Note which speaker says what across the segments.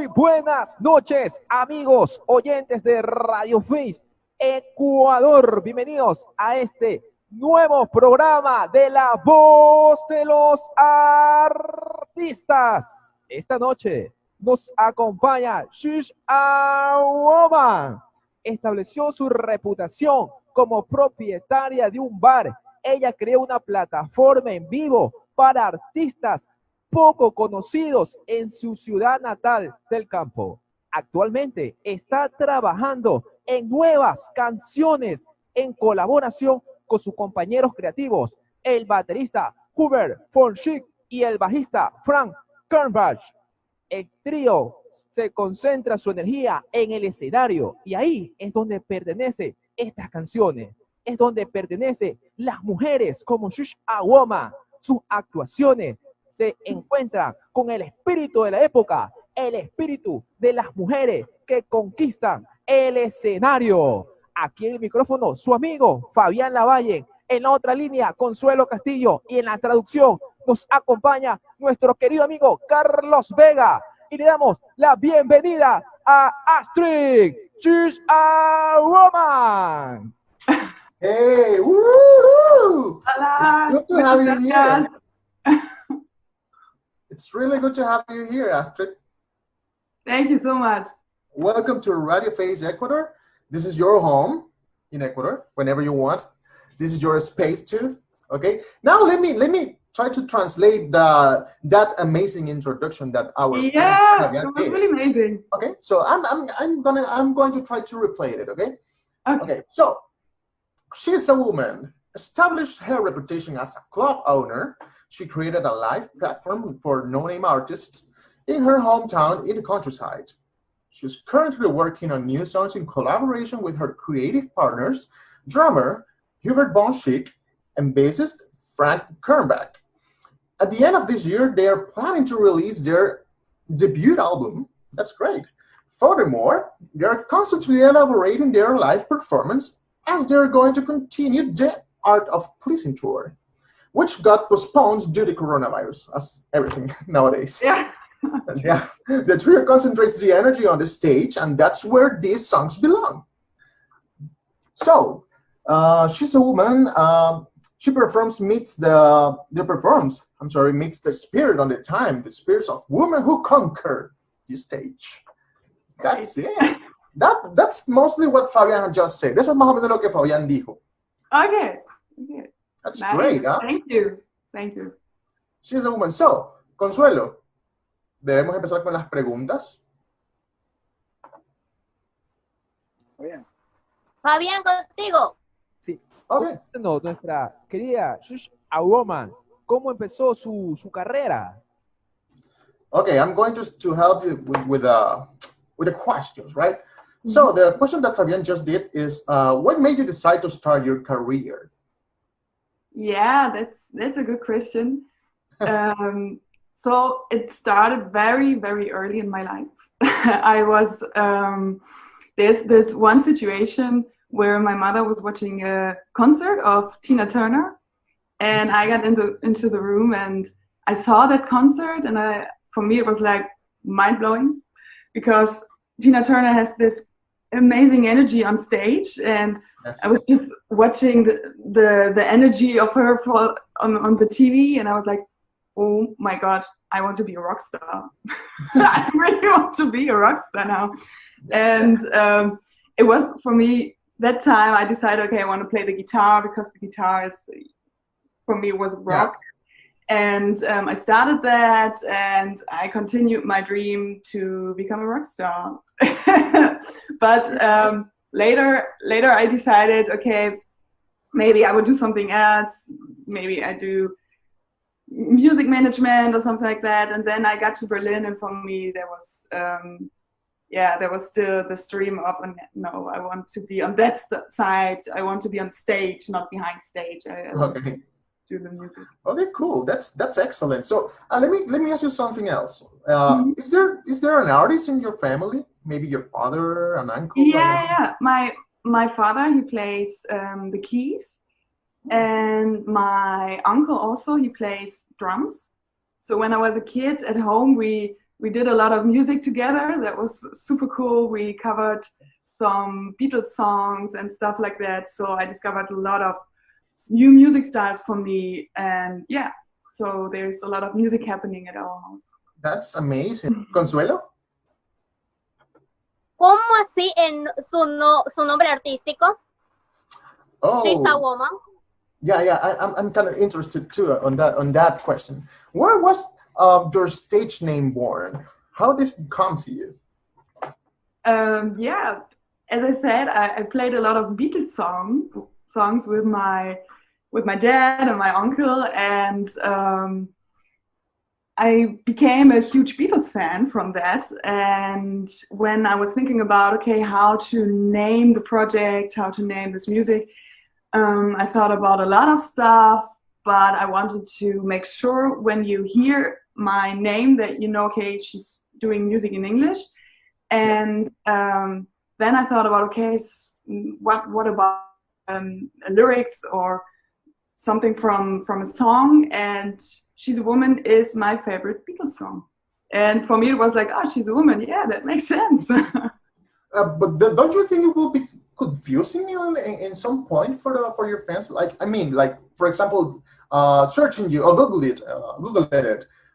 Speaker 1: Muy buenas noches, amigos oyentes de Radio Face Ecuador. Bienvenidos a este nuevo programa de La Voz de los Artistas. Esta noche nos acompaña Shish Woman. Estableció su reputación como propietaria de un bar. Ella creó una plataforma en vivo para artistas poco conocidos en su ciudad natal del campo. Actualmente está trabajando en nuevas canciones en colaboración con sus compañeros creativos, el baterista Hubert von Schick y el bajista Frank Kernbach. El trío se concentra su energía en el escenario y ahí es donde pertenecen estas canciones, es donde pertenecen las mujeres como Shish Woman. Sus actuaciones se encuentran con el espíritu de la época, el espíritu de las mujeres que conquistan el escenario. Aquí en el micrófono, su amigo Fabián Lavalle. En la otra línea, Consuelo Castillo. Y en la traducción nos acompaña nuestro querido amigo Carlos Vega. Y le damos la bienvenida a Astrid. Cheers a Woman.
Speaker 2: Hey, woo!
Speaker 3: Hola.
Speaker 2: It's good to have you here. It's really good to have you here, Astrid.
Speaker 3: Thank you so much.
Speaker 2: Welcome to Radio Face Ecuador. This is your home in Ecuador, whenever you want. This is your space too. Okay. Now let me try to translate that amazing introduction that our
Speaker 3: it was
Speaker 2: did.
Speaker 3: really amazing.
Speaker 2: Okay. So I'm going to try to replay it. Okay.
Speaker 3: Okay.
Speaker 2: So she's a woman. Established her reputation as a club owner. She created a live platform for no-name artists in her hometown in the countryside. She's currently working on new songs in collaboration with her creative partners, drummer Hubert von Schick and bassist Frank Kernbach. At the end of this year, they are planning to release their debut album. That's great. Furthermore, they are constantly elaborating their live performance as they're going to continue the Art of Pleasing tour, which got postponed due to coronavirus, as everything nowadays.
Speaker 3: Yeah.
Speaker 2: Yeah. The trio concentrates the energy on the stage, and that's where these songs belong. So, she's a woman. She meets the spirit on the time, the spirits of women who conquer the stage. That's it. That's mostly what Fabián had just said. Eso es más o menos lo que Fabián dijo.
Speaker 3: Okay.
Speaker 2: That's nice. Great, huh?
Speaker 3: Thank you.
Speaker 2: She's a woman. So, Consuelo, debemos empezar con las preguntas.
Speaker 4: Fabián, contigo.
Speaker 1: Sí.
Speaker 2: Okay.
Speaker 1: No, nuestra querida Shish Woman, ¿cómo empezó su carrera?
Speaker 2: Okay, I'm going to help you with the questions, right? Mm-hmm. So the question that Fabián just did is, what made you decide to start your career?
Speaker 3: Yeah, that's a good question. So it started very, very early in my life. I was there's this one situation where my mother was watching a concert of Tina Turner, and I got into the room and I saw that concert, and for me it was like mind blowing because Tina Turner has this amazing energy on stage, and I was just watching the energy of her on the TV, and I was like, oh my God, I want to be a rock star. I really want to be a rock star now. And it was, for me, that time I decided, okay, I want to play the guitar because the guitar for me, was rock. Yeah. And I started that, and I continued my dream to become a rock star. But later I decided, okay, maybe I would do something else. Maybe I do music management or something like that. And then I got to Berlin, and for me there was still the stream of, no, I want to be on that side. I want to be on stage, not behind stage. I
Speaker 2: okay.
Speaker 3: Do the music.
Speaker 2: Okay, cool. That's excellent. So let me ask you something else. Is there an artist in your family? Maybe your father, an uncle?
Speaker 3: Yeah. My father, he plays the keys, and my uncle also, he plays drums. So when I was a kid at home, we we did a lot of music together. That was super cool. We covered some Beatles songs and stuff like that. So I discovered a lot of new music styles for me. And yeah, so there's a lot of music happening at our house.
Speaker 2: That's amazing. Consuelo?
Speaker 4: ¿Cómo así en su nombre artístico? She's a
Speaker 2: Oh,
Speaker 4: woman.
Speaker 2: I'm kind of interested too on that question. Where was your stage name born? How did it come to you?
Speaker 3: Yeah, as I said, I played a lot of Beatles songs with my dad and my uncle, and I became a huge Beatles fan from that. And when I was thinking about, okay, how to name the project, how to name this music, I thought about a lot of stuff, but I wanted to make sure when you hear my name that you know, okay, she's doing music in English. And then I thought about, okay, what about lyrics or something from a song? And She's a Woman is my favorite Beatles song. And for me, it was like, oh, she's a woman. Yeah, that makes sense.
Speaker 2: But don't you think it will be confusing in some point for your fans? Like, I mean, like for example, searching you or Google it,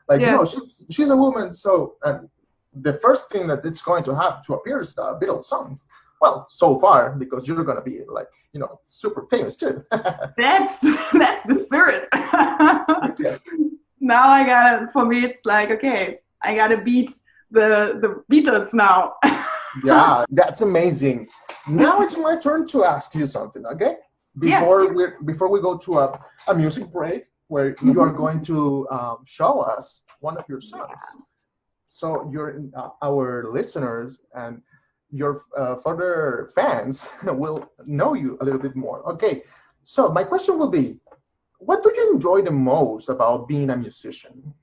Speaker 2: like
Speaker 3: Yeah.
Speaker 2: no, she's a woman. So the first thing that it's going to have to appear is the Beatles songs. Well, so far because you're gonna be like super famous too.
Speaker 3: That's the spirit.
Speaker 2: Okay.
Speaker 3: Now I gotta, for me, it's like, okay, I gotta beat the Beatles now.
Speaker 2: Yeah, that's amazing. Now it's my turn to ask you something, okay? Before we go to a music break where you are going to show us one of your songs. So our listeners and your further fans will know you a little bit more. Okay, so my question will be, what do you enjoy the most about being a musician?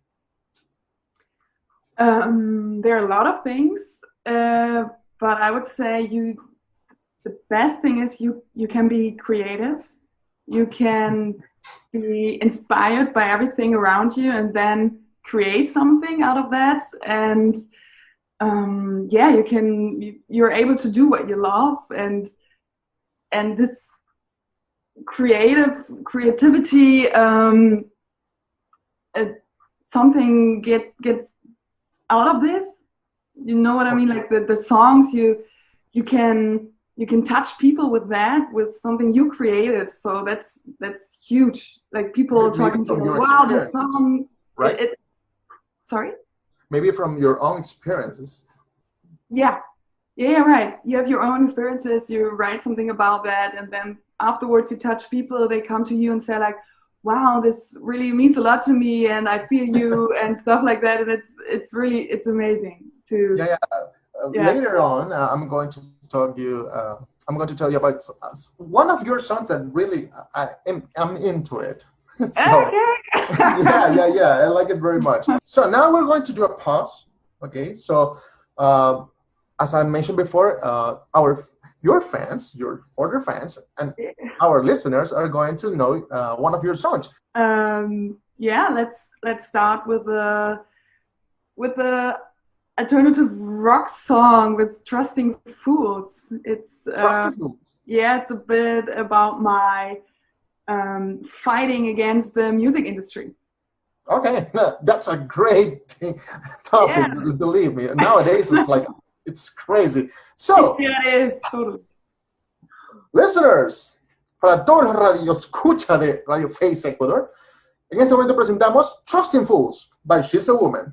Speaker 3: There are a lot of things, but I would say the best thing is you can be creative. You can be inspired by everything around you and then create something out of that. And you're able to do what you love, and this creativity, something gets out of this. You know what I mean? Like the songs, you can touch people with something you created. So that's huge. Like people talking to you, wow, the song,
Speaker 2: right?
Speaker 3: Sorry?
Speaker 2: Maybe from your own experiences.
Speaker 3: Yeah, right. You have your own experiences, you write something about that, and then afterwards you touch people, they come to you and say like, wow, this really means a lot to me and I feel you and stuff like that, and it's amazing to...
Speaker 2: Later on, I'm going to tell you about one of your songs that really I'm into it. So,
Speaker 3: okay.
Speaker 2: yeah, I like it very much. So now we're going to do a pause. Okay, so as I mentioned before, your fans, your further fans, and our listeners are going to know one of your songs.
Speaker 3: Let's start with the alternative rock song with Trusting Fools. It's
Speaker 2: Trusting Fools.
Speaker 3: Yeah, it's a bit about my fighting against the music industry.
Speaker 2: Okay, that's a great topic.
Speaker 3: Yeah.
Speaker 2: Believe me. Nowadays, it's crazy. So,
Speaker 3: Yeah, it is, totally.
Speaker 2: listeners, para todos los radioescucha de Radio Face Ecuador, en este momento presentamos Trusting Fools by She's a Woman.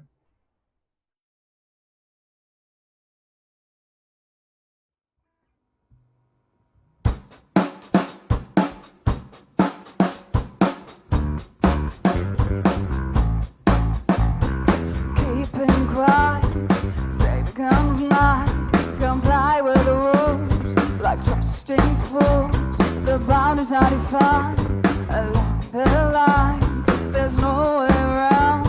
Speaker 5: Keeping quiet, baby comes night. Comply with the rules, like trusting fools. The boundaries are defined, along the line. There's no way around.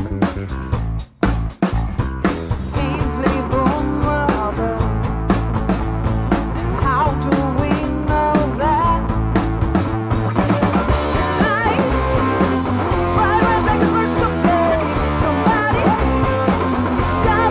Speaker 5: Easily vulnerable. How do we know that? It's like right when they first to play somebody. Sky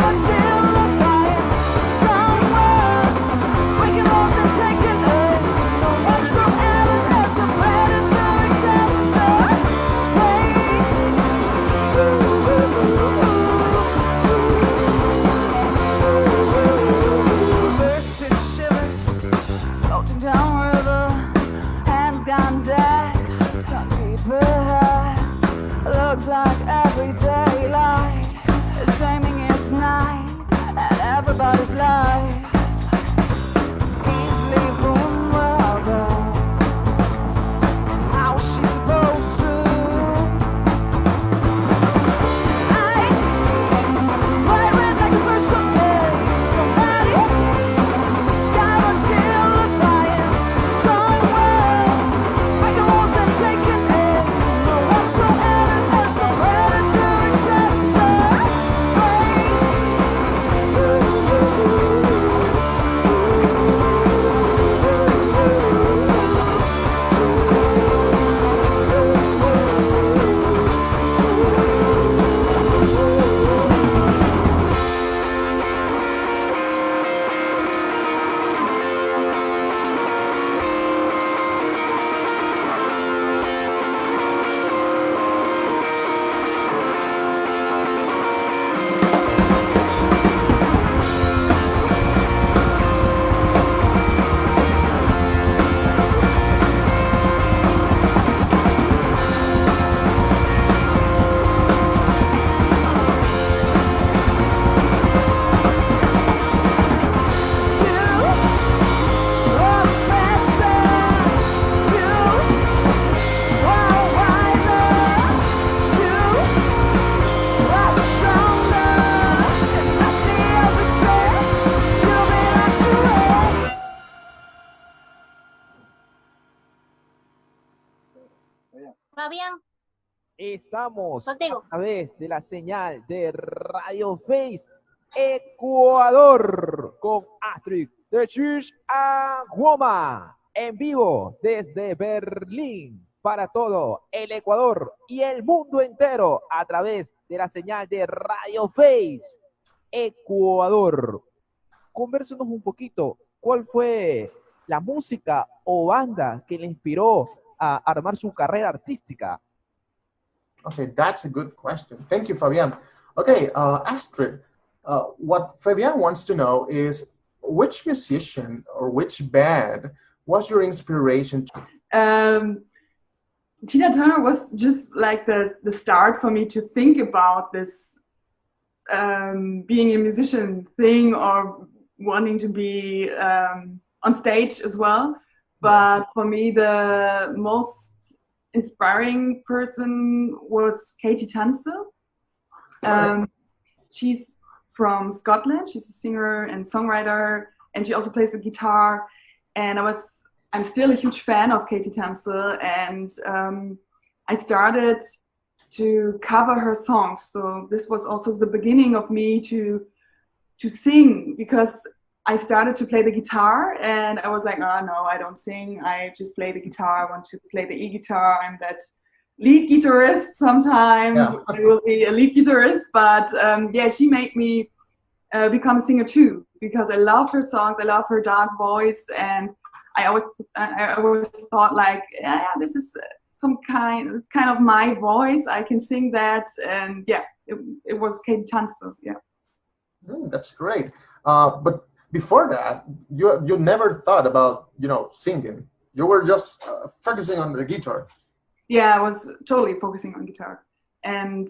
Speaker 4: Fabián,
Speaker 1: Estamos
Speaker 4: contigo.
Speaker 1: a través de la señal de Radio Face Ecuador con Astrid de Church and Woman en vivo desde Berlín para todo el Ecuador y el mundo entero a través de la señal de Radio Face Ecuador. Conversanos un poquito, ¿cuál fue la música o banda que le inspiró a armar su carrera artística?
Speaker 2: Okay, that's a good question. Thank you, Fabian. Okay, Astrid, what Fabian wants to know is which musician or which band was your inspiration?
Speaker 3: Tina Turner was just like the start for me to think about this being a musician thing or wanting to be on stage as well. But for me, the most inspiring person was Katie Tunstall. She's from Scotland. She's a singer and songwriter, and she also plays the guitar. And I'm still a huge fan of Katie Tunstall, and I started to cover her songs. So this was also the beginning of me to sing, because I started to play the guitar and I was like, oh no, I don't sing. I just play the guitar. I want to play the e-guitar. I'm that lead guitarist sometime. Yeah. I will be a lead guitarist. But yeah, she made me become a singer too, because I love her songs. I love her dark voice. And I always thought like, yeah, this is some kind of my voice. I can sing that. And yeah, it was Katie Tunstall. Yeah.
Speaker 2: That's great. But before that, you never thought about, singing. You were just focusing on the guitar.
Speaker 3: Yeah, I was totally focusing on guitar. And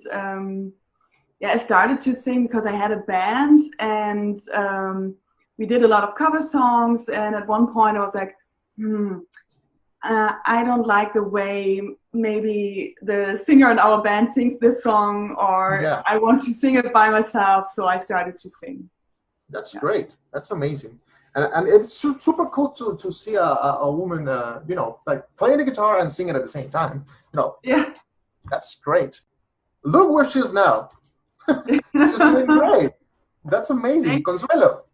Speaker 3: yeah, I started to sing because I had a band, and we did a lot of cover songs. And at one point I was like, I don't like the way maybe the singer in our band sings this song, or yeah. I want to sing it by myself. So I started to sing.
Speaker 2: That's great. That's amazing. And it's super cool to see a woman, like playing the guitar and singing at the same time.
Speaker 3: Yeah.
Speaker 2: That's great. Look where she is now. She's doing great. That's amazing. Consuelo.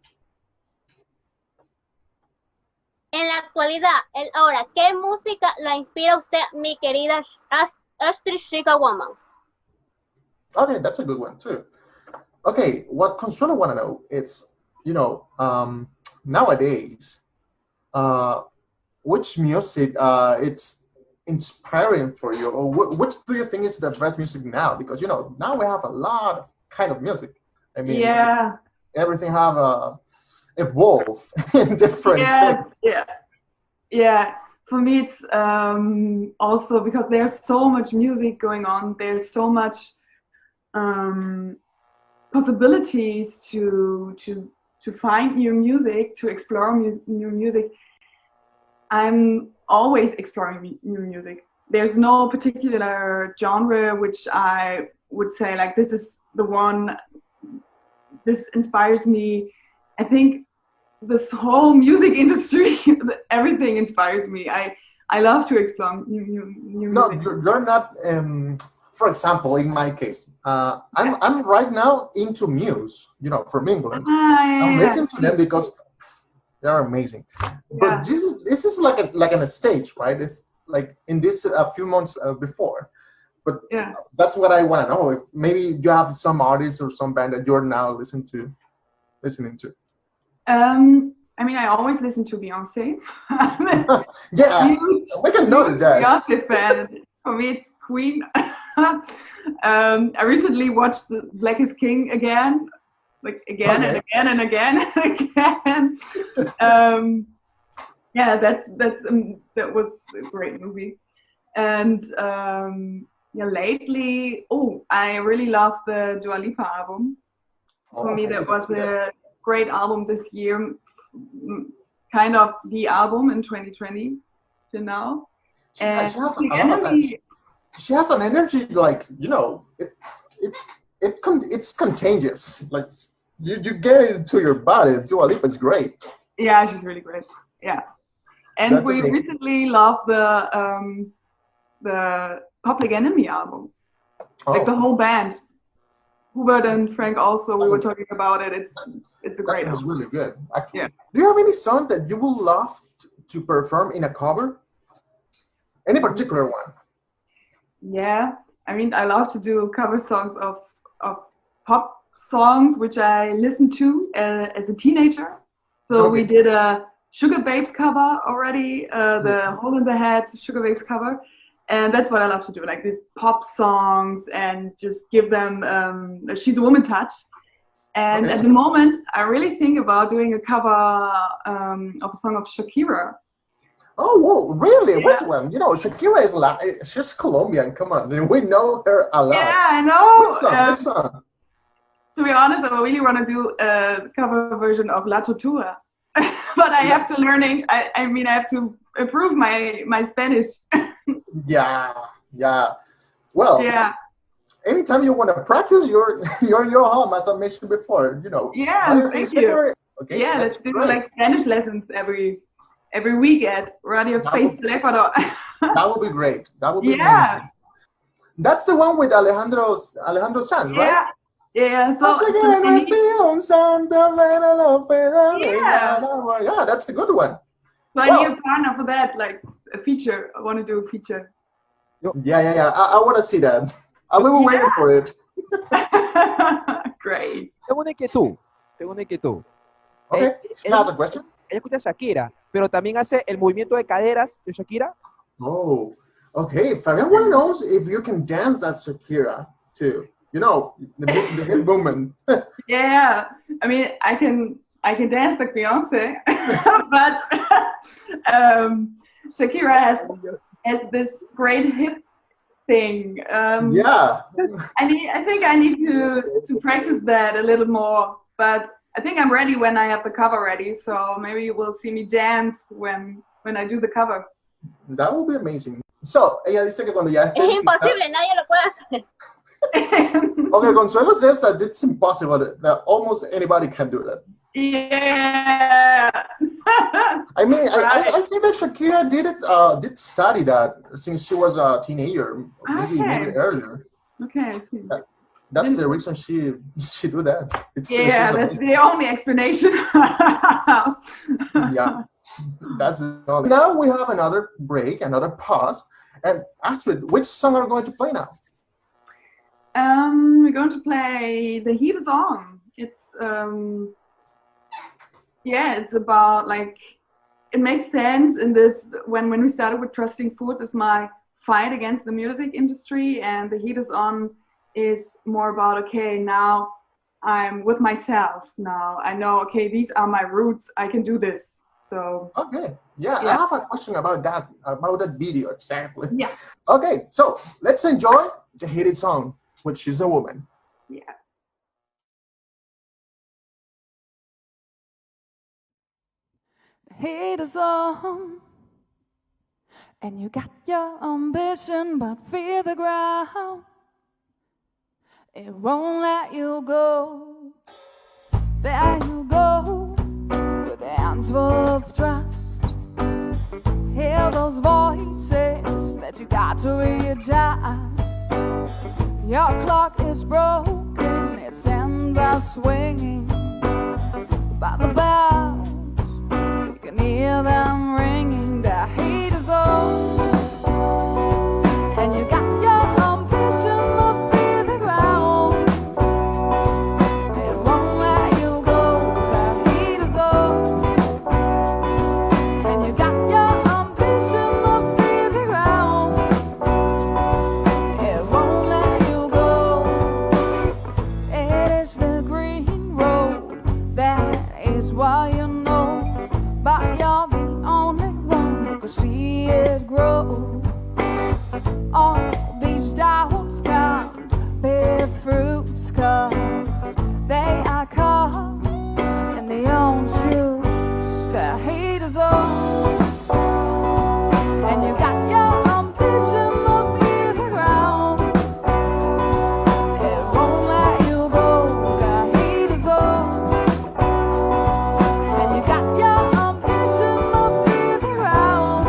Speaker 4: En la actualidad, ahora, ¿qué música la inspira a usted, mi querida Astrid Chica Woman?
Speaker 2: Okay, that's a good one too. Okay, what Consuelo want to know is, nowadays, which music it's inspiring for you, or which do you think is the best music now? Because now we have a lot of kind of music. I mean,
Speaker 3: yeah,
Speaker 2: everything have evolved in different things.
Speaker 3: Yeah. For me, it's also because there's so much music going on. There's so much possibilities to find new music, to explore new music. I'm always exploring new music. There's no particular genre which I would say like this is the one, this inspires me. I think this whole music industry, everything inspires me. I love to explore new music.
Speaker 2: No, you're not. For example, in my case, I'm right now into Muse. From England. I'm listening to them because they're amazing. But this is like on a stage, right? It's like in this a few months before. But that's what I want to know. If maybe you have some artist or some band that you're now listening to.
Speaker 3: I mean, I always listen to Beyonce.
Speaker 2: Yeah, we can notice that.
Speaker 3: Beyonce fan. For me, it's Queen. I recently watched The Black is King again, and again and again and again. Yeah, that was a great movie. And lately, I really love the Dua Lipa album. For me, that was a great album this year, kind of the album in 2020 to now. And
Speaker 2: she has an energy like it's contagious. Like you get it into your body. Dua Lipa is great.
Speaker 3: Yeah, she's really great. Yeah, and we recently loved the Public Enemy album,
Speaker 2: Oh,
Speaker 3: like the whole band. Hubert and Frank also, we were talking about it. It's a great
Speaker 2: that was
Speaker 3: album.
Speaker 2: really good. Actually.
Speaker 3: Yeah.
Speaker 2: Do you have any song that you would love to perform in a cover? Any particular one?
Speaker 3: Yeah, I mean, I love to do cover songs of pop songs, which I listened to as a teenager. So we did a Sugar Babes cover already, the Hole in the Head Sugar Babes cover. And that's what I love to do, like these pop songs and just give them a She's a Woman touch. And at the moment, I really think about doing a cover of a song of Shakira.
Speaker 2: Oh, whoa, really?
Speaker 3: Yeah.
Speaker 2: Which one? You know, Shakira is she's Colombian. Come on, we know her a lot.
Speaker 3: Yeah, I know.
Speaker 2: Which song? Which song?
Speaker 3: To be honest, I really want to do a cover version of La Tortura. But I have to learning. I mean, I have to improve my Spanish.
Speaker 2: Yeah. Well,
Speaker 3: Yeah.
Speaker 2: anytime you want to practice, you're home, as I mentioned before. You know.
Speaker 3: Yeah, thank you.
Speaker 2: Okay.
Speaker 3: Yeah, let's do like Spanish lessons every week at Radio Face Celebra.
Speaker 2: That would be great. That would be
Speaker 3: Yeah.
Speaker 2: amazing. That's the one with Alejandro Sanz, right?
Speaker 3: Yeah. So,
Speaker 2: yeah, that's a good one.
Speaker 3: So I need a partner for that, like a feature. I want to do a feature.
Speaker 2: Yeah. I want to see that. I will be waiting for it.
Speaker 3: Great.
Speaker 1: Tengo una inquietud.
Speaker 2: Okay, can I ask a question?
Speaker 1: Ella escucha a Shakira, pero también hace el movimiento de caderas de Shakira.
Speaker 2: Oh, okay. Fabian want to know if you can dance that Shakira too. You know, the hip movement.
Speaker 3: Yeah, I mean, I can dance like Beyonce, but Shakira has this great hip thing.
Speaker 2: Yeah.
Speaker 3: I think I need to practice that a little more, but I think I'm ready when I have the cover ready. So maybe you will see me dance when I do the cover.
Speaker 2: That will be amazing. So, ella dice que cuando ya esté...
Speaker 4: Es imposible, nadie lo puede hacer.
Speaker 2: Okay, Consuelo says that it's impossible, that almost anybody can do that.
Speaker 3: Yeah.
Speaker 2: I mean,
Speaker 3: Right.
Speaker 2: I think that Shakira did study that since she was a teenager, maybe earlier.
Speaker 3: Okay, I see.
Speaker 2: That's the reason she do that. It's
Speaker 3: Yeah, that's the only explanation.
Speaker 2: Yeah, that's all. Now we have another break, another pause. And Astrid, which song are we going to play now?
Speaker 3: We're going to play The Heat Is On. It's it's about like, it makes sense in this when we started with Trusting Foods is my fight against the music industry, and The Heat Is On is more about, okay, now I'm with myself. Now I know, okay, these are my roots. I can do this. So
Speaker 2: Okay, yeah, I have a question about that video exactly.
Speaker 3: Yeah.
Speaker 2: Okay, so let's enjoy The Heat Is On, with She's a Woman.
Speaker 3: yeah.
Speaker 5: The heat is on, and you got your ambition, but fear the ground. It won't let you go. There you go, with hands full of trust. Hear those voices that you got to readjust. Your clock is broken, its ends are swinging. By the bells, you can hear them ringing. The heat is on, and you got your ambition to feel the ground. It won't let you go. The heat is on, and you got your ambition to feel the ground. It won't let you go. It is the green road, that is what you know. But you're the only one who can see it grow. All these doubts can't bear fruits, 'cause they are caught in the own juice. The heat is on, and you got your ambition to feel the ground. It won't let you go. The heat is on, and you got your ambition to feel the ground.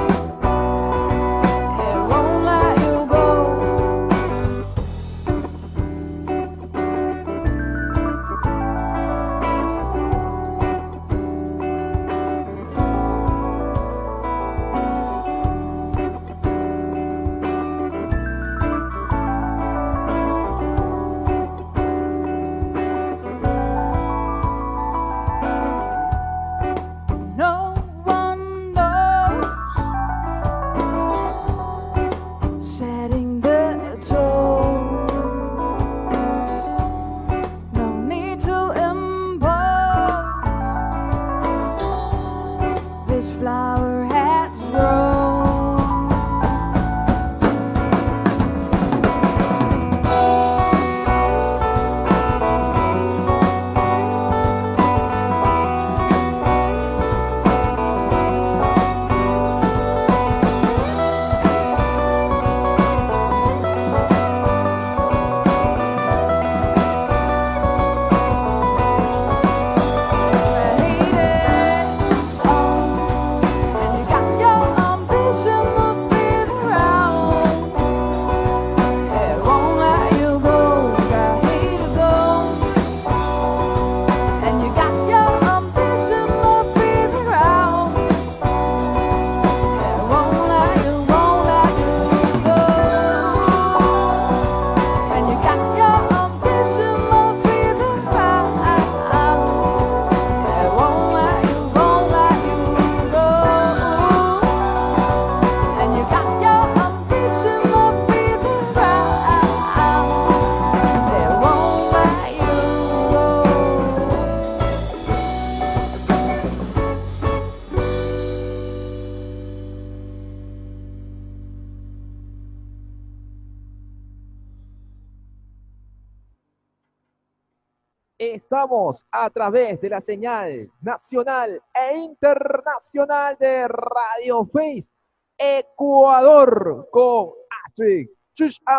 Speaker 1: Estamos a través de la señal nacional e internacional de Radio Face Ecuador con Astrid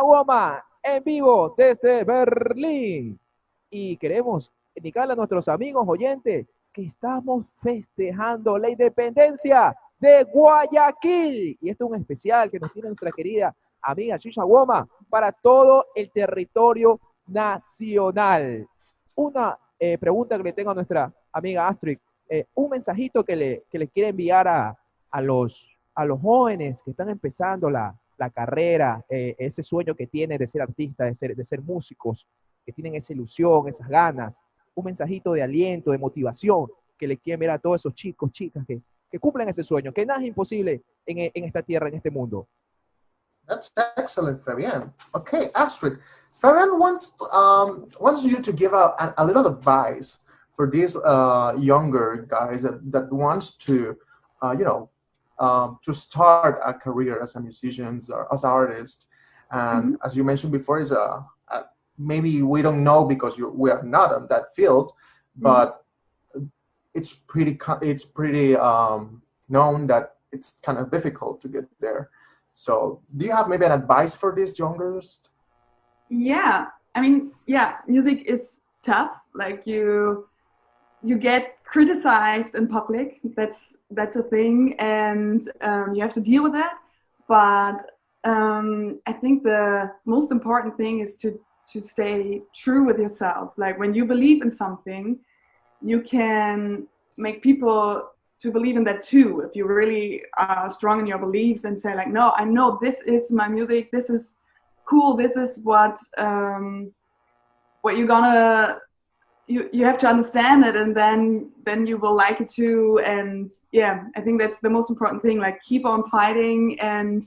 Speaker 1: Woman en vivo desde Berlín. Y queremos indicarle a nuestros amigos oyentes que estamos festejando la independencia de Guayaquil. Y esto es un especial que nos tiene nuestra querida amiga Shisha Woman para todo el territorio nacional. Una pregunta que le tengo a nuestra amiga Astrid, un mensajito que le quiere enviar a los jóvenes que están empezando la carrera, ese sueño que tienen de ser artistas, de ser músicos, que tienen esa ilusión, esas ganas, un mensajito de aliento, de motivación, que le quieren ver a todos esos chicos, chicas que cumplen ese sueño, que nada es imposible en esta tierra, en este mundo.
Speaker 2: That's excellent, Fabian. Okay, Astrid. Fabian wants you to give a little advice for these younger guys that wants to, to start a career as a musician or as an artist. And as you mentioned before, is maybe we don't know because we are not in that field, but it's pretty known that it's kind of difficult to get there. So do you have maybe an advice for these youngers?
Speaker 3: Yeah, I mean, yeah, music is tough. Like you get criticized in public. That's a thing, and you have to deal with that. But I think the most important thing is to stay true with yourself. Like when you believe in something, you can make people to believe in that too. If you really are strong in your beliefs and say like, no, I know this is my music. This is cool. This is what you're gonna. You have to understand it, and then you will like it too. And yeah, I think that's the most important thing. Like keep on fighting and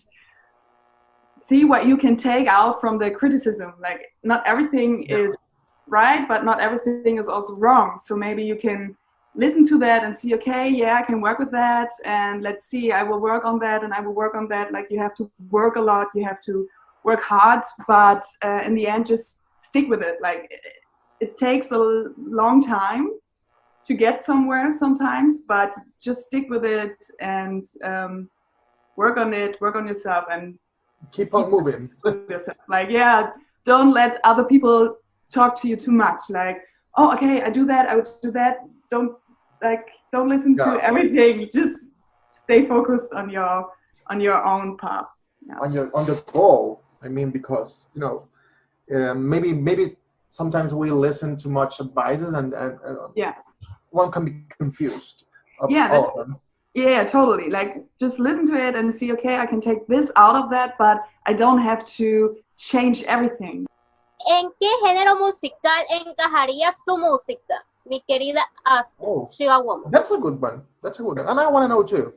Speaker 3: see what you can take out from the criticism. Like not everything is right, but not everything is also wrong. So maybe you can listen to that and see, okay, yeah, I can work with that, and let's see, I will work on that, and I will work on that. Like you have to work a lot, you have to work hard, but in the end, just stick with it. Like it takes a long time to get somewhere sometimes, but just stick with it and work on it, work on yourself, and
Speaker 2: keep on moving.
Speaker 3: Like, yeah, don't let other people talk to you too much. Like, oh, okay, I do that, I would do that. Don't listen to everything. Just stay focused on your own path. Yeah.
Speaker 2: On the goal. I mean, because maybe sometimes we listen to much advices and one can be confused.
Speaker 3: Yeah, totally. Like just listen to it and see, okay, I can take this out of that, but I don't have to change everything.
Speaker 4: ¿En qué género musical encajaría su música, mi querida Astrid Shiva Woman?
Speaker 2: That's a good one. And I want to know too.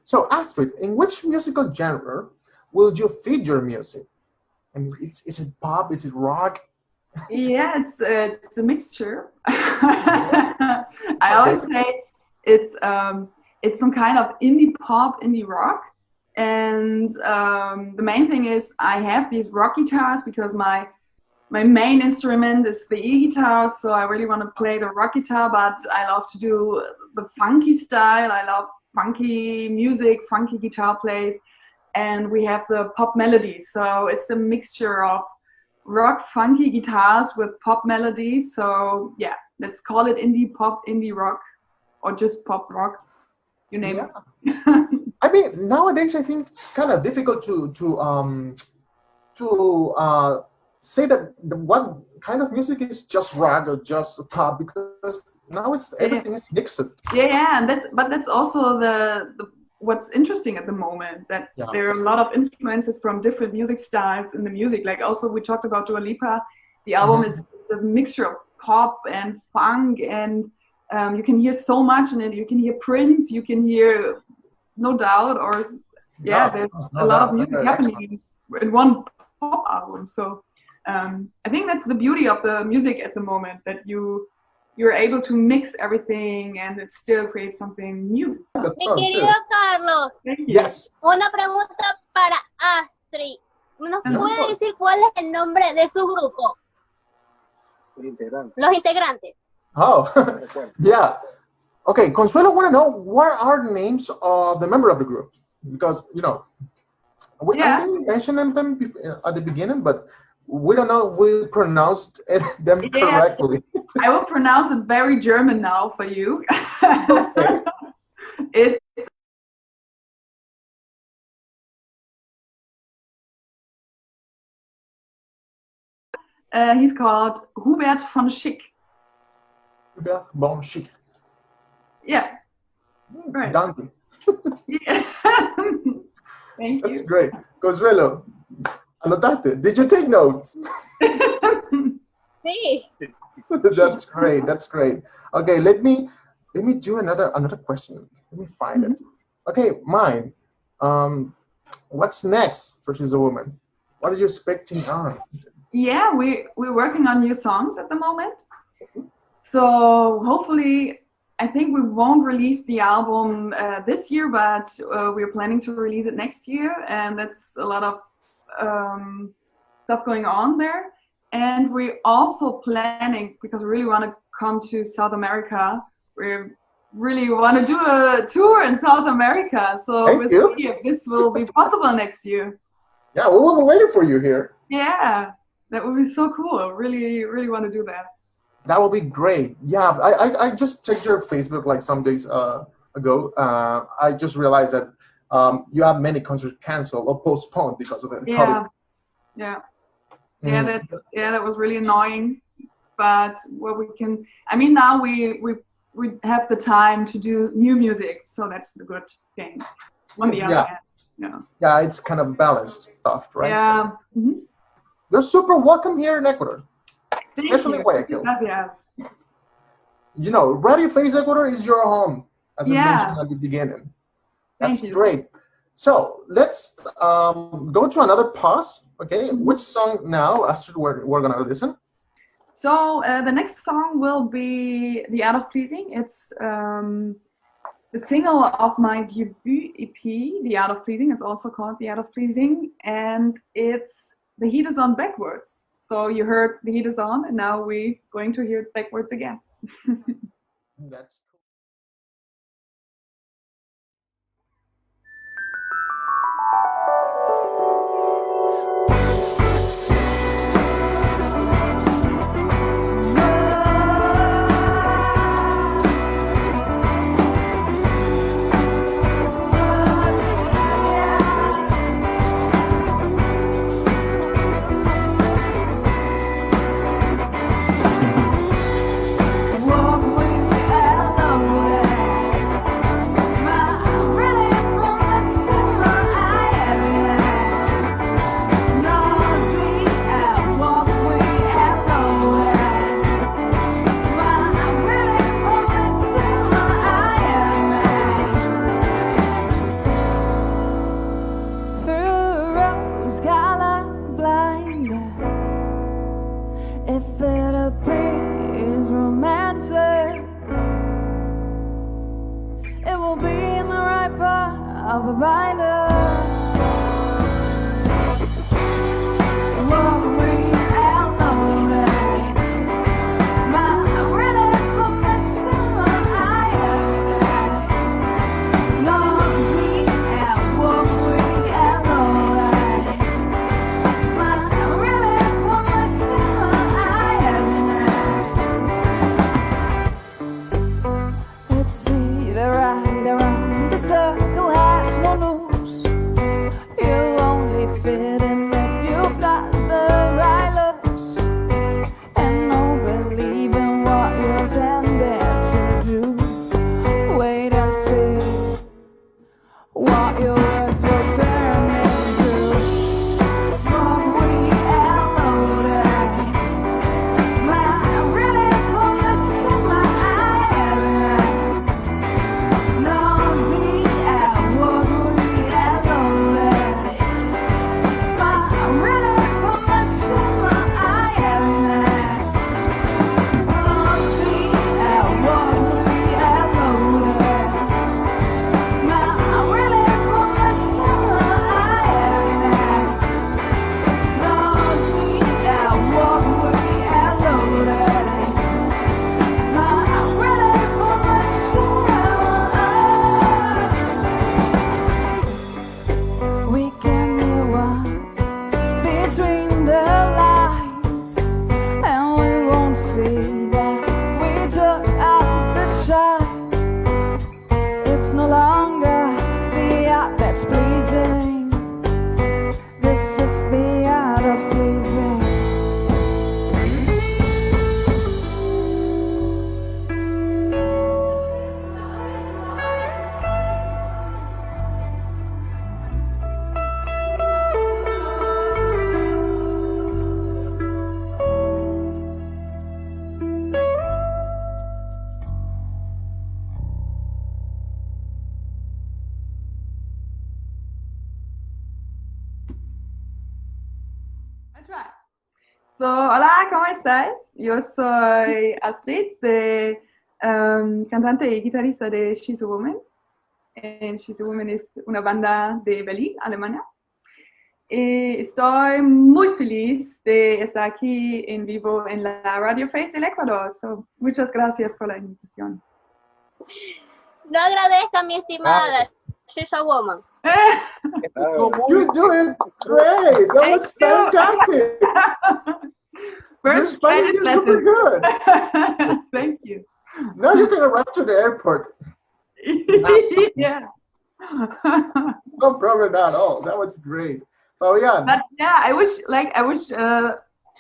Speaker 2: So Astrid, in which musical genre will you feed your music? I mean, is it pop? Is it rock?
Speaker 3: Yeah, it's a mixture. I always say it's some kind of indie pop, indie rock. And the main thing is I have these rock guitars because my main instrument is the e-guitar, so I really want to play the rock guitar, but I love to do the funky style. I love funky music, funky guitar plays, and we have the pop melodies. So it's a mixture of rock, funky guitars with pop melodies. So yeah, let's call it indie pop, indie rock, or just pop rock. You name it.
Speaker 2: I mean, nowadays I think it's kind of difficult to say that the one kind of music is just rock or just pop, because now everything is mixed.
Speaker 3: Yeah, and that's also the what's interesting at the moment, that there are a lot of influences from different music styles in the music. Like also we talked about Dua Lipa. The album is a mixture of pop and funk, and you can hear so much in it. You can hear Prince, you can hear No Doubt, or there's a lot of music happening in one pop album. So I think that's the beauty of the music at the moment, that you're able to mix everything and it still creates something new.
Speaker 4: Mi querido Carlos,
Speaker 2: yes.
Speaker 4: Una pregunta para Astrid. ¿Nos puede decir cuál es el nombre de su grupo? Los integrantes.
Speaker 2: Oh, yeah. Okay, Consuelo want to know what are the names of the member of the group because I
Speaker 3: Yeah.
Speaker 2: think we mentioned them at the beginning, but we don't know if we pronounced them
Speaker 3: Yeah.
Speaker 2: correctly.
Speaker 3: I will pronounce it very German now for you.
Speaker 2: Okay.
Speaker 3: It's he's called Hubert von Schick.
Speaker 2: Hubert von Schick.
Speaker 3: Yeah. Right.
Speaker 2: Danke.
Speaker 3: Yeah. Thank
Speaker 2: That's
Speaker 3: you.
Speaker 2: great. Consuelo, anotaste. Did you take notes?
Speaker 4: Sí.
Speaker 2: That's great. That's great. Okay, let me do another question. Let me find it. Okay, mine. What's next for She's a Woman? What are you expecting on?
Speaker 3: Yeah, we're working on new songs at the moment. So hopefully, I think we won't release the album this year, but we're planning to release it next year, and that's a lot of stuff going on there. And we're also planning, because we really want to come to South America. We really want to do a tour in South America. So
Speaker 2: Thank
Speaker 3: we'll see if this will be possible next year.
Speaker 2: Yeah, we will be waiting for you here.
Speaker 3: Yeah, that would be so cool. I really, really want to do that.
Speaker 2: That would be great. Yeah, I just checked your Facebook like some days ago. I just realized that you have many concerts canceled or postponed because of the COVID.
Speaker 3: Yeah. That was really annoying. But what we can, I mean, now we have the time to do new music, so that's the good thing. On the other hand,
Speaker 2: yeah, it's kind of balanced stuff, right?
Speaker 3: Yeah. Mm-hmm.
Speaker 2: You're super welcome here in Ecuador, especially Guayaquil.
Speaker 3: Yeah.
Speaker 2: Radio Face Ecuador is your home, as I mentioned at the beginning. That's great. So let's go to another pause. Okay, which song now, Astrid, we're gonna listen?
Speaker 3: So the next song will be The Art of Pleasing. It's the single of my debut EP, The Art of Pleasing. It's also called The Art of Pleasing, and it's The Heat is On backwards. So you heard The Heat is On, and now we're going to hear it backwards again.
Speaker 2: That's cool.
Speaker 5: Let's see, the right around the circle has no news.
Speaker 3: So, hola, ¿cómo estás? Yo soy Astrid, cantante y guitarrista de She's a Woman. She's a Woman es una banda de Berlín, Alemania. Estoy muy feliz de estar aquí en vivo en la Radio Fiesta del Ecuador. So, muchas gracias por la invitación.
Speaker 4: No agradezca, mi estimada. She's a woman.
Speaker 2: You're doing great. That was fantastic. Your Spanish is super good.
Speaker 3: Thank you.
Speaker 2: Now you can arrive to the airport.
Speaker 3: Yeah.
Speaker 2: No problem at all. That was great. Fabian.
Speaker 3: But yeah, I wish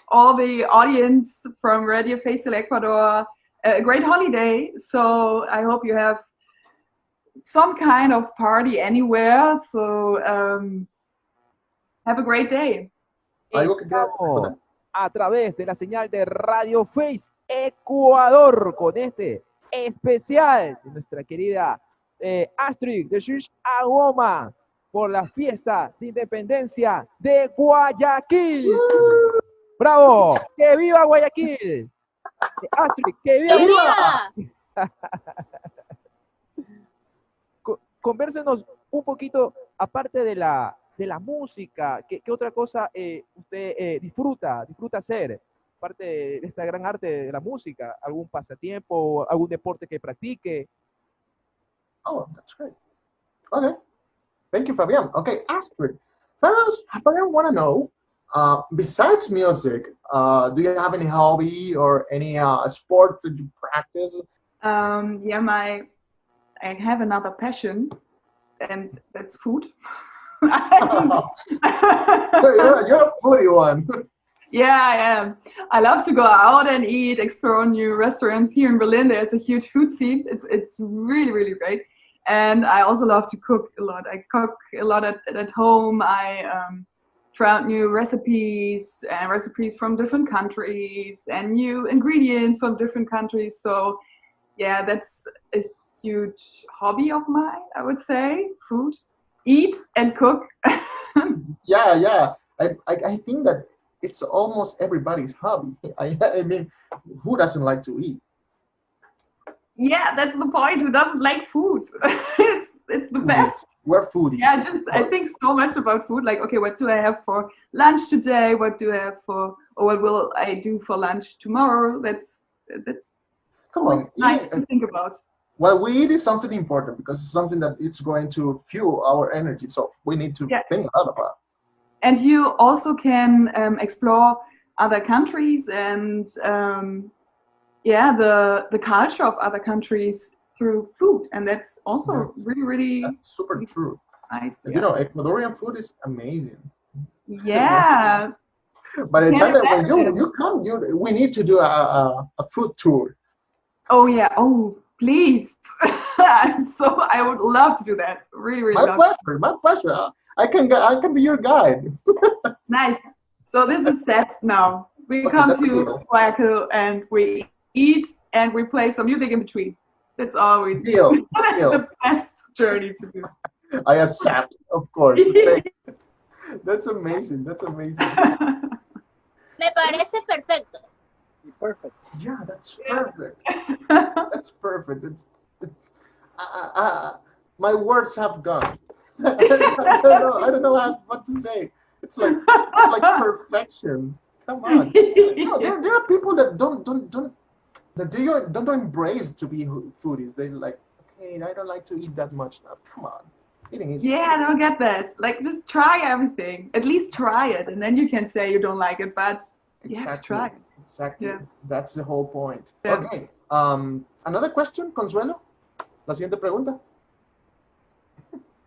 Speaker 3: all the audience from Radio Fiesta del Ecuador a great holiday. So I hope you have some kind of party anywhere. So have a great day.
Speaker 1: Estamos a través de la señal de Radio Face Ecuador con este especial de nuestra querida Astrid de She's a Woman por la fiesta de independencia de Guayaquil. ¡Bravo! ¡Que viva Guayaquil! Astrid, ¡que viva!
Speaker 4: ¡Que viva!
Speaker 1: Convérsenos un poquito, aparte de la música, ¿qué otra cosa usted disfruta hacer? Aparte de esta gran arte de la música, ¿algún pasatiempo, algún deporte que practique?
Speaker 2: Oh, that's great. Okay. Thank you, Fabian. Okay, Astrid. Fabian want to know, besides music, do you have any hobby or any sport that you practice?
Speaker 3: Yeah, I have another passion, and that's food.
Speaker 2: You're a foodie one.
Speaker 3: Yeah, I am. I love to go out and eat, explore new restaurants. Here in Berlin, there's a huge food scene. It's really, really great. And I also love to cook a lot. I cook a lot at home. I try out new recipes and recipes from different countries and new ingredients from different countries. So yeah, that's a huge hobby of mine, I would say. Food, eat and cook.
Speaker 2: Yeah. I think that it's almost everybody's hobby. I mean, who doesn't like to eat?
Speaker 3: Yeah, that's the point. Who doesn't like food? It's the best.
Speaker 2: We're foodies.
Speaker 3: Yeah, I think so much about food. Like, okay, what do I have for lunch today? What do I have or what will I do for lunch tomorrow? That's
Speaker 2: Come on,
Speaker 3: nice to think about.
Speaker 2: Well, we eat is something important because it's something that it's going to fuel our energy. So we need to think a lot about.
Speaker 3: And you also can explore other countries and the culture of other countries through food, and that's also really
Speaker 2: that's super true.
Speaker 3: Nice.
Speaker 2: You know, Ecuadorian food is amazing.
Speaker 3: Yeah.
Speaker 2: By the time that when you come, we need to do a food tour.
Speaker 3: Oh yeah. Oh, please. I would love to do that. Really
Speaker 2: My pleasure. I can be your guide.
Speaker 3: Nice. So this is set now. We come to Guayaquil and we eat and we play some music in between. That's all we do. That's the best journey to do.
Speaker 2: I accept, of course. That's amazing.
Speaker 4: Me parece perfecto.
Speaker 1: Perfect.
Speaker 2: Yeah, that's perfect. That's perfect. My words have gone. I don't know what to say. It's like perfection. Come on. No, there are people that don't embrace to be foodies. They're like, okay, I don't like to eat that much now. Come on. Eating is
Speaker 3: I don't get that. Like, just try everything. At least try it, and then you can say you don't like it, but you have to try it.
Speaker 2: Exactly.
Speaker 3: Yeah.
Speaker 2: That's the whole point.
Speaker 3: Yeah.
Speaker 2: Okay. Another question, Consuelo? La siguiente pregunta.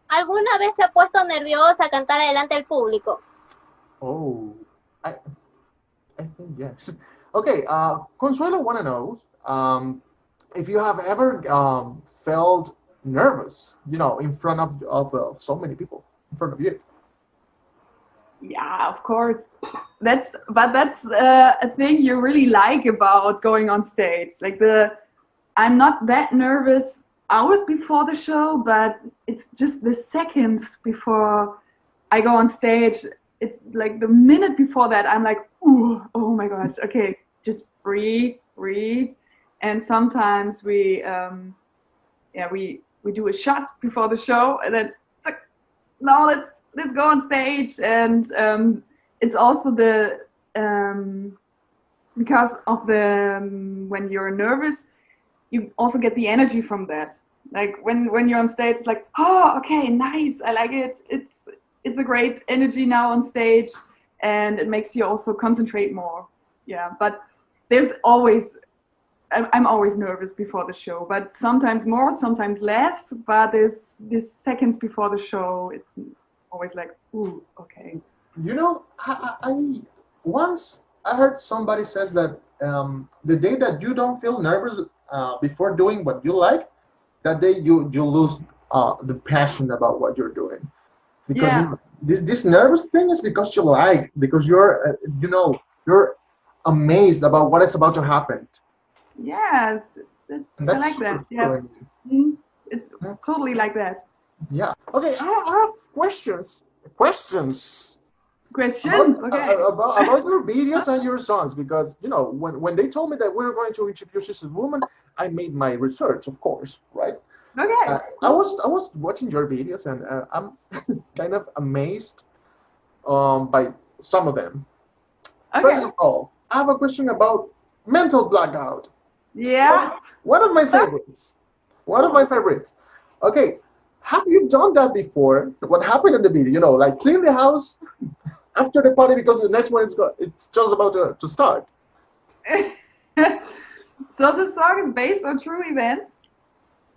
Speaker 4: ¿Alguna vez se ha puesto nerviosa a cantar delante del público?
Speaker 2: Oh, I think yes. Okay, Consuelo want to know if you have ever felt nervous, in front of so many people, in front of you.
Speaker 3: Yeah, of course. That's a thing you really like about going on stage. Like I'm not that nervous hours before the show, but it's just the seconds before I go on stage. it's like the minute before that, I'm like, ooh, oh my gosh, okay, just breathe. And sometimes we do a shot before the show, and then it's like, no, let's go on stage. And it's also the because of the when you're nervous, you also get the energy from that. Like when you're on stage, it's like, oh, okay, nice, I like it. It's a great energy now on stage, and it makes you also concentrate more. Yeah, but there's always, I'm always nervous before the show, but sometimes more, sometimes less. But there's these seconds before the show, it's always like, ooh, okay.
Speaker 2: You know, I once I heard somebody says that the day that you don't feel nervous before doing what you like, that day you lose the passion about what you're doing, because this nervous thing is because you like, because you're you're amazed about what is about to happen.
Speaker 3: Yeah, I like that. Yeah, it's totally like that.
Speaker 2: Yeah. Okay, I have questions.
Speaker 3: Okay.
Speaker 2: About your videos and your songs, because when they told me that we were going to introduce this woman, I made my research, of course, right?
Speaker 3: Okay.
Speaker 2: I was watching your videos, and I'm kind of amazed by some of them.
Speaker 3: Okay.
Speaker 2: First of all, I have a question about mental blackout.
Speaker 3: Yeah.
Speaker 2: One of my favorites. Okay, have you done that before? What happened in the video? Like clean the house after the party because the next one it's just about to start.
Speaker 3: So the song is based on true events.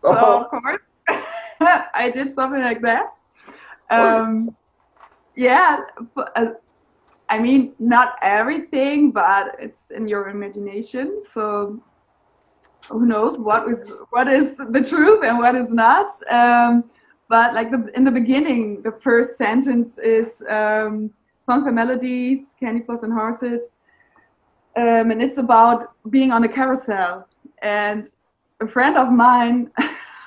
Speaker 3: So of course, I did something like that. Yeah, I mean, not everything, but it's in your imagination. So who knows what is the truth and what is not? But like in the beginning, the first sentence is fun for melodies, candy plus and horses, and it's about being on a carousel. And a friend of mine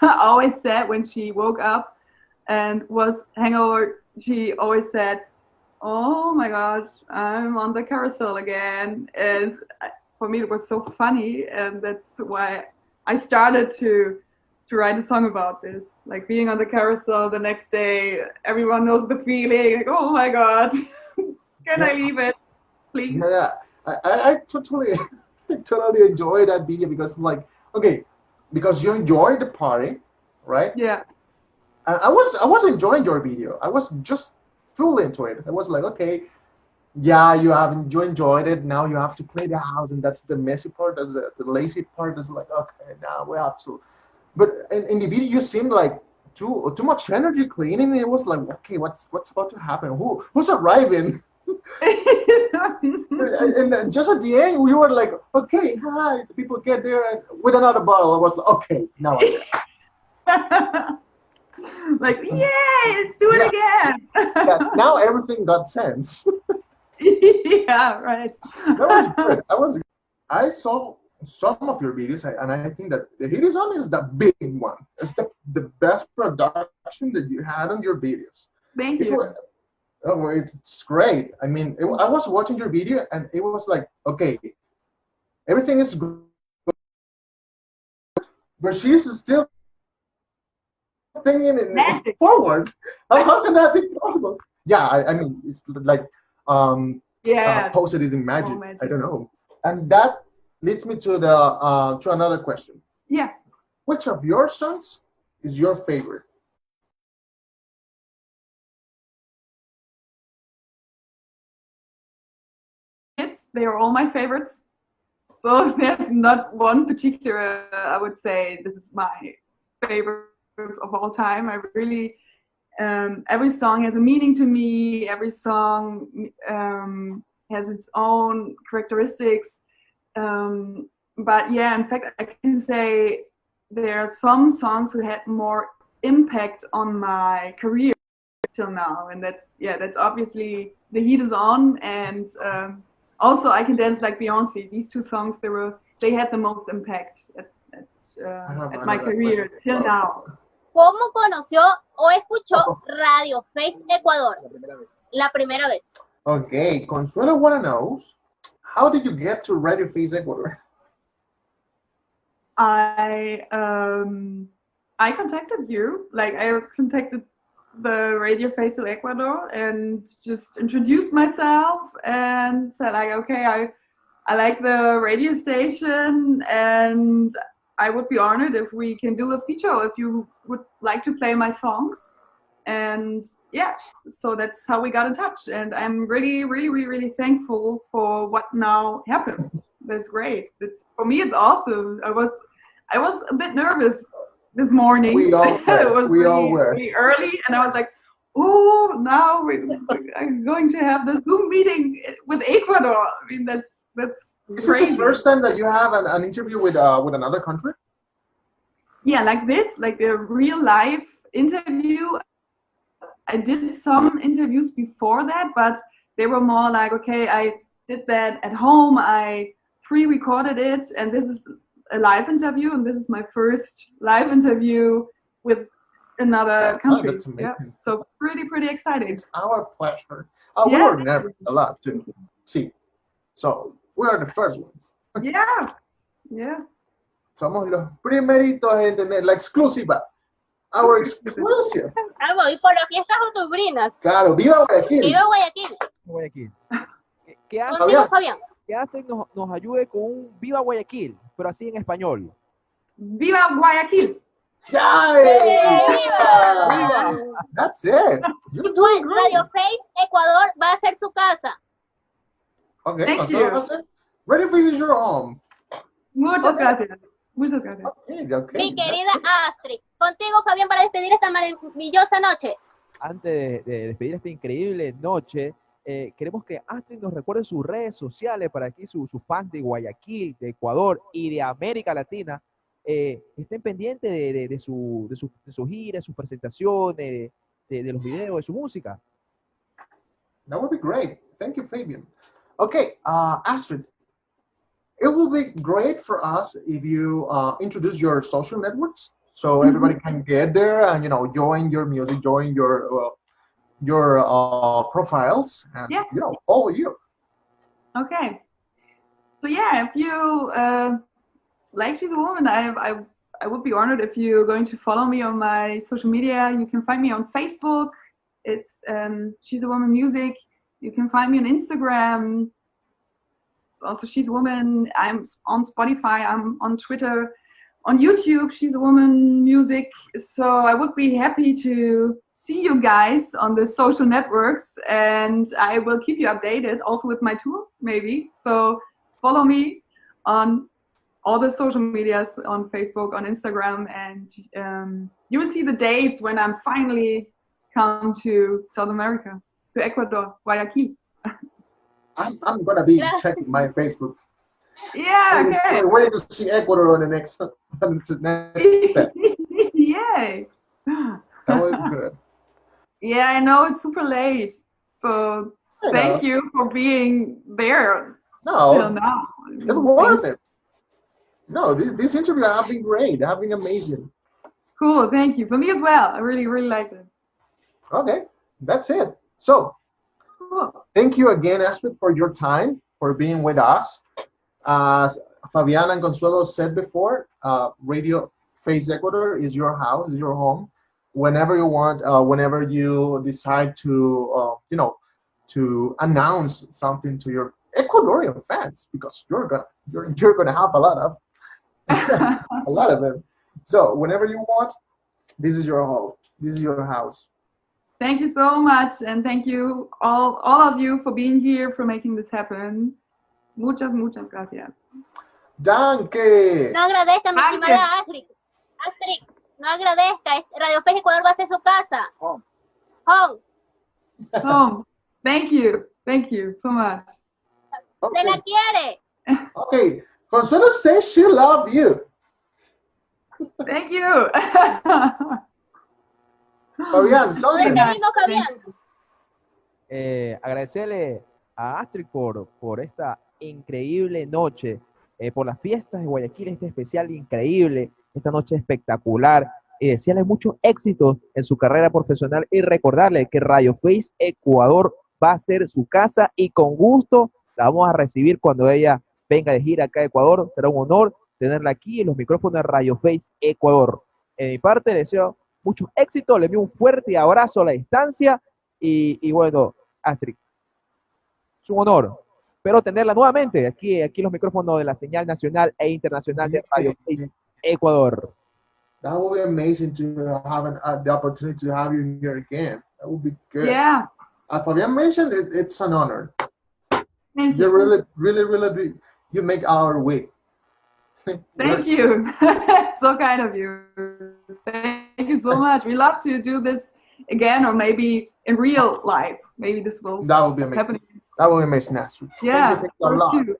Speaker 3: always said when she woke up and was hangover, she always said, "Oh my gosh, I'm on the carousel again." And for me, it was so funny, and that's why I started to write a song about this. Like being on the carousel the next day, everyone knows the feeling. Like, oh my god, can I leave it, please?
Speaker 2: Yeah, I totally enjoy that video because because you enjoyed the party, right?
Speaker 3: Yeah.
Speaker 2: I was enjoying your video. I was just fully into it. I was like, okay, yeah, you enjoyed it. Now you have to play the house, and that's the messy part. That's the lazy part. Is like, okay, now we have to. But in the video, you seemed like too much energy cleaning. It was like, okay, what's about to happen? Who's arriving? and then just at the end, we were like, okay, hi. The people get there and with another bottle. I was like, okay, now I'm
Speaker 3: like, yay, let's do it again.
Speaker 2: Yeah, now everything got sense.
Speaker 3: Yeah, right.
Speaker 2: That was good. I saw some of your videos, and I think that the hit song is the big one. It's the best production that you had on your videos.
Speaker 3: Thank you.
Speaker 2: It's great. I mean, I was watching your video, and it was like, okay, everything is good, but she's still thinking it forward. How can that be possible? Yeah, I mean, it's like positive magic. I don't know. And that leads me to to another question.
Speaker 3: Yeah.
Speaker 2: Which of your songs is your favorite?
Speaker 3: They are all my favorites. So there's not one particular, I would say, this is my favorite of all time. I really, every song has a meaning to me. Every song has its own characteristics. But yeah, in fact, I can say there are some songs who had more impact on my career till now. And that's obviously The Heat Is On and also I Can Dance Like Beyonce. These two songs, they had the most impact at my career till now.
Speaker 4: ¿Cómo conoció o escuchó Radio Face Ecuador? La primera vez.
Speaker 2: Okay, Consuelo wanna know, how did you get to Radio Face Ecuador?
Speaker 3: I contacted you. Like I contacted the Radio Face of Ecuador and just introduced myself and said like, okay, I like the radio station and I would be honored if we can do a feature if you would like to play my songs. And yeah, so that's how we got in touch. And I'm really, really, really, really thankful for what now happens. That's great. For me, it's awesome. I was a bit nervous this morning.
Speaker 2: We all were.
Speaker 3: It was
Speaker 2: were.
Speaker 3: really early, and I was like, oh, now I'm going to have the Zoom meeting with Ecuador. I mean, that's
Speaker 2: Is
Speaker 3: crazy.
Speaker 2: this the first time that you have an interview with another country?
Speaker 3: Yeah, like this, like the real life interview. I did some interviews before that, but they were more like, okay, I did that at home. I pre-recorded it, and this is a live interview, and this is my first live interview with another country.
Speaker 2: Oh, that's amazing.
Speaker 3: Yeah, so pretty exciting.
Speaker 2: It's our pleasure. We
Speaker 3: Yeah.
Speaker 2: were nervous a lot too. See, so we are the first ones.
Speaker 3: Yeah.
Speaker 2: Somos los primeritos en tener la exclusiva. Our exclusive.
Speaker 4: Ah, voy por las fiestas octubrinas.
Speaker 2: Claro, viva Guayaquil.
Speaker 4: Viva Guayaquil.
Speaker 1: Guayaquil. Que
Speaker 4: Contigo, Fabián.
Speaker 1: Astrid nos ayude con un Viva Guayaquil, pero así en español.
Speaker 3: Viva Guayaquil.
Speaker 2: Yay!
Speaker 4: ¡Viva!
Speaker 2: That's it. You're
Speaker 4: Y pues
Speaker 2: doing great.
Speaker 4: Radio Face Ecuador va a ser su casa.
Speaker 2: Okay,
Speaker 3: Thank
Speaker 2: Consuelo,
Speaker 3: you.
Speaker 2: that's it. Radio Face is your home.
Speaker 3: Muchas
Speaker 2: Okay.
Speaker 3: gracias. Muchas gracias.
Speaker 2: Okay.
Speaker 4: Mi querida Astrid. Contigo, Fabián, para despedir esta maravillosa noche.
Speaker 1: Antes de despedir esta increíble noche, queremos que Astrid nos recuerde sus redes sociales para que sus fans de Guayaquil, de Ecuador y de América Latina estén pendientes de su gira, sus presentaciones, de los videos, de su música.
Speaker 2: That would be great. Thank you, Fabian. Okay, Astrid, it will be great for us if you introduce your social networks so everybody can get there and join your music, join your profiles, and
Speaker 3: Yeah.
Speaker 2: follow you.
Speaker 3: Okay. So yeah, if you like She's a Woman, I would be honored if you're going to follow me on my social media. You can find me on Facebook. It's She's a Woman Music. You can find me on Instagram. Also She's a Woman. I'm on Spotify. I'm on Twitter. On YouTube, She's a Woman Music. So I would be happy to see you guys on the social networks, and I will keep you updated also with my tour, maybe. So follow me on all the social medias, on Facebook, on Instagram, and you will see the dates when I'm finally come to South America, to Ecuador, Guayaquil.
Speaker 2: I'm gonna be checking my Facebook.
Speaker 3: Yeah, okay.
Speaker 2: We're waiting to see Ecuador on the next step.
Speaker 3: Yay.
Speaker 2: That was good.
Speaker 3: Yeah, I know it's super late. So thank you for being there till
Speaker 2: No,
Speaker 3: now.
Speaker 2: it's worth it. No, this interview have been great. Have been amazing.
Speaker 3: Cool, thank you. For me as well. I really, really liked it.
Speaker 2: Okay, that's it. So,
Speaker 3: Cool.
Speaker 2: thank you again, Astrid, for your time, for being with us. As Fabiana and Consuelo said before, Radio Face Ecuador is your house, is your home. Whenever you want, whenever you decide to, to announce something to your Ecuadorian fans, because you're gonna have a lot of them. So whenever you want, this is your home. This is your house.
Speaker 3: Thank you so much, and thank you all of you for being here, for making this happen. Muchas gracias.
Speaker 2: Danke.
Speaker 4: No agradezca, mi
Speaker 3: Danke.
Speaker 4: estimada Astrid. Astrid, no agradezca. Radio Face Ecuador va a ser su casa.
Speaker 1: Home.
Speaker 3: Oh, thank you so much.
Speaker 4: Se la quiere.
Speaker 2: Okay. Consuelo says she loves you.
Speaker 3: Thank you.
Speaker 2: Fabián,
Speaker 4: No
Speaker 2: something.
Speaker 4: entendimos, Fabián.
Speaker 1: Agradecerle a Astrid por esta increíble noche, por las fiestas de Guayaquil, este especial increíble, esta noche espectacular. y desearle muchos éxitos en su carrera profesional y recordarle que Radio Face Ecuador va a ser su casa y con gusto la vamos a recibir cuando ella venga de gira acá a Ecuador. Será un honor tenerla aquí en los micrófonos de Radio Face Ecuador. En mi parte, le deseo mucho éxito, le envío un fuerte abrazo a la distancia y bueno, Astrid, es un honor. Espero tenerla nuevamente aquí en los micrófonos de la señal nacional e internacional de Radio Face Ecuador.
Speaker 2: That would be amazing to have the opportunity to have you here again. That would be good.
Speaker 3: Yeah.
Speaker 2: As Fabian mentioned, it's an honor.
Speaker 3: Thank
Speaker 2: You're
Speaker 3: you.
Speaker 2: really, you make our week.
Speaker 3: Thank you. So kind of you. Thank you so much. We love to do this again, or maybe in real life. Maybe this will
Speaker 2: That would be amazing.
Speaker 3: happen.
Speaker 2: That would be amazing, Astrid.
Speaker 3: Yeah.
Speaker 2: Thank you a lot.
Speaker 3: Too.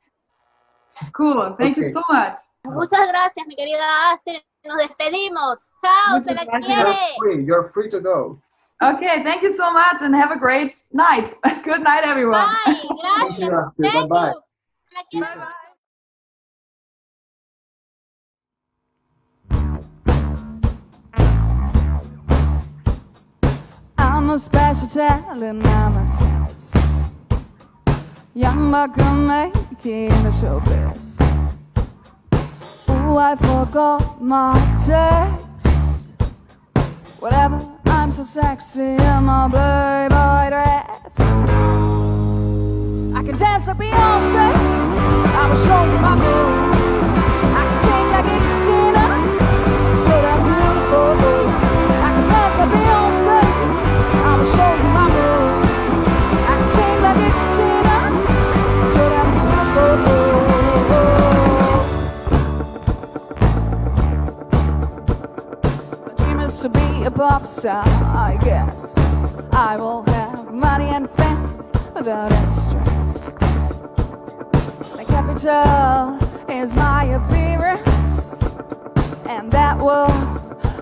Speaker 3: Cool. Thank you
Speaker 2: Okay.
Speaker 3: so much.
Speaker 4: Muchas gracias, mi querida Astrid. Nos despedimos. Chao, se la
Speaker 3: Muchas
Speaker 4: quiere.
Speaker 2: You're free to go.
Speaker 3: Okay. Thank you so much, and have a great night. Good night, everyone.
Speaker 4: Bye,
Speaker 2: Thank
Speaker 4: gracias.
Speaker 2: you, Astrid.
Speaker 4: Thank
Speaker 2: Bye-bye.
Speaker 4: you. Se la quiero.
Speaker 3: Bye-bye.
Speaker 5: I'm a special talent, I'm a sense. Young buck can make it in the showbiz. Ooh, I forgot my text. Whatever, I'm so sexy in my Playboy dress. I can dance like Beyonce, I will show you my moves. I can sing like it's Sheena, so damn beautiful. I can dance like Beyonce, I will show you my moves. I can sing like it's Sheena, so damn beautiful. My dream is to be a pop star, I guess. I will have money and fans without any stress. My capital is my appearance, and that will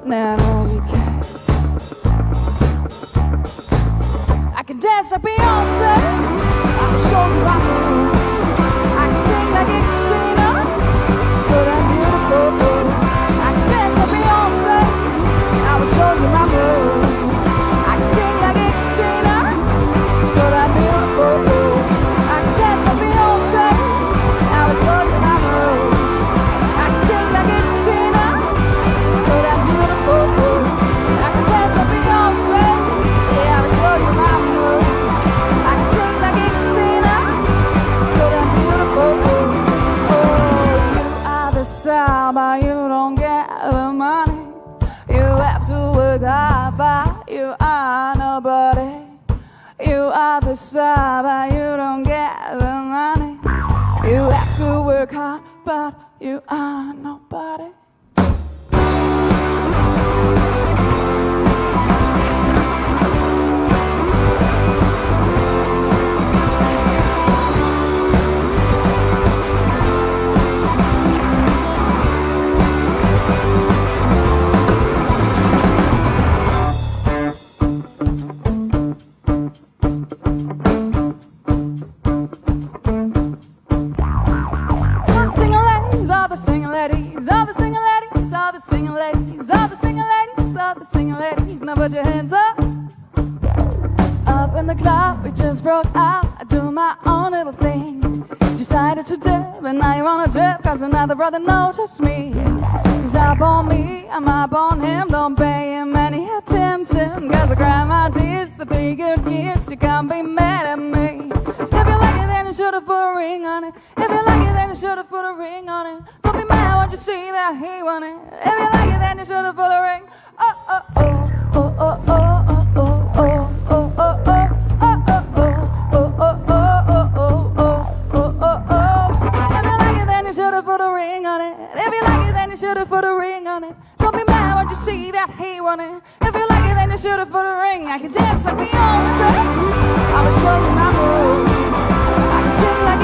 Speaker 5: never be kept. I can dance like Beyonce, I can show you my moves. I can sing like it's Sheena, so damn beautiful. I can dance like Beyonce, I will show you my moves. I can sing like it's Sheena, so damn beautiful. I can dance like Beyonce, I will show you my moves. I can sing like it's Sheena, so damn beautiful. I can dance like Beyonce, yeah, I will show you my moves. I can sing like it's Sheena, so damn beautiful. Oh, you are the star, but you don't get the money. You have to work hard, but you are nobody. You are the star, but you don't get the money. You have to work hard, but you are nobody. All the single ladies, all the single ladies, all the single ladies, all the single ladies, all the single ladies, now put your hands up. Up in the club, we just broke out. I do my own little thing. Decided to dip, and now you wanna drip, cause another brother noticed me. He's up on me, I'm up on him, don't pay him any attention, cause I cried my tears for 3 good years. You can't be mad at me. If you like it, then you should've put a ring on it. If you like it, then you should've put a ring on it. Don't be mad when you see that he won it. If you like it, then you should've put a ring. Oh, oh, oh, oh, oh, oh, oh, oh, oh, oh, oh, oh, oh. Put a ring on it. If you like it, then you should've put a ring on it. Don't be mad when you see that he won it. If you like it, then you should've put a ring. I can dance like Beyonce, I will show you my moves. I can sing like